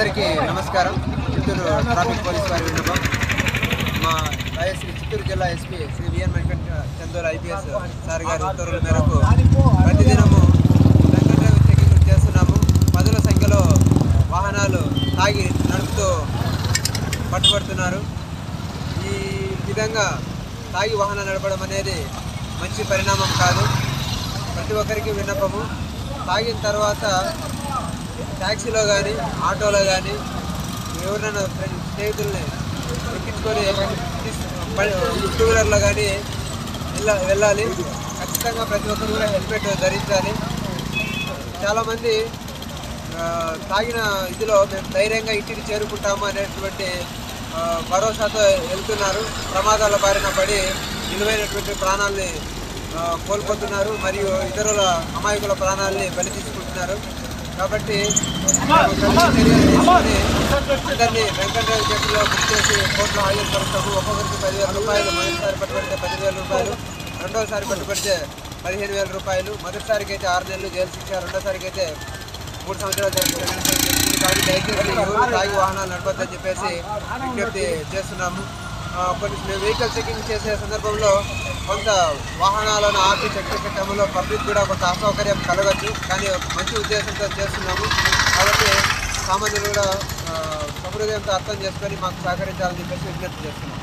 అందరికీ నమస్కారం. Chittoor traffic police వారి విన్నపం. మా శ్రీ చిత్తూరు జిల్లా SP Shri VN Venkata Chandor IPS sir గారి ఉత్తర్వుల మేరకు ప్రతిదినము డ్రంక్ అండ్ డ్రైవ్ చెకింగ్ చేస్తున్నాము. పదుల సంఖ్యలో వాహనాలు తాగి నడుపుతూ పట్టుబడుతున్నారు. ఈ విధంగా తాగి వాహనం నడపడం అనేది మంచి పరిణామం కాదు. ప్రతి ఒక్కరికి విన్నపము, తాగిన తర్వాత ట్యాక్సీలో కానీ ఆటోలో కానీ ఎవరైనా స్నేహితుల్ని ఎక్కించుకొని టూ వీలర్లో కానీ వెళ్ళాలి. ఖచ్చితంగా ప్రతి ఒక్కరు కూడా హెల్మెట్ ధరించాలి. చాలామంది తాగిన ఇదిలో మేము ధైర్యంగా ఇంటికి చేరుకుంటాము అనేటువంటి భరోసాతో వెళ్తున్నారు. ప్రమాదాల బారిన పడి విలువైనటువంటి ప్రాణాలని కోల్పోతున్నారు మరియు ఇతరుల అమాయకుల ప్రాణాలని బలి తీసుకుంటున్నారు. కాబట్టి చర్యలు తీసుకొని అందరినీ డ్రంక్ అండ్ డ్రైవ్ కేసులో బుక్ చేసి కోర్టులో హాజరుపరుస్తాము. ఒక్కొక్కరికి 10,000 రూపాయలు, మొదటిసారి పట్టుబడితే 10,000 రూపాయలు, రెండోసారి పట్టుబడితే 15,000 రూపాయలు, మొదటిసారికి అయితే 6 నెలలు జైలు శిక్ష, రెండోసారికి అయితే 3 సంవత్సరాలు జైలు శిక్ష. కాబట్టి దయచేసి ఎవరు తాగి వాహనాలు నడపద్దని చెప్పేసి విజ్ఞప్తి చేస్తున్నాము. కొన్ని వెహికల్ చెకింగ్ చేసే సందర్భంలో కొంత వాహనాలను ఆపి చెక్ చేసే క్రమంలో పబ్లిక్ కూడా కొంత అసౌకర్యం కలగచ్చు. కానీ మంచి ఉద్దేశంతో చేస్తున్నాము. కాబట్టి సామాన్యులు కూడా సహృదయంతో అర్థం చేసుకొని మాకు సహకరించాలని చెప్పేసి విజ్ఞప్తి చేస్తున్నాము.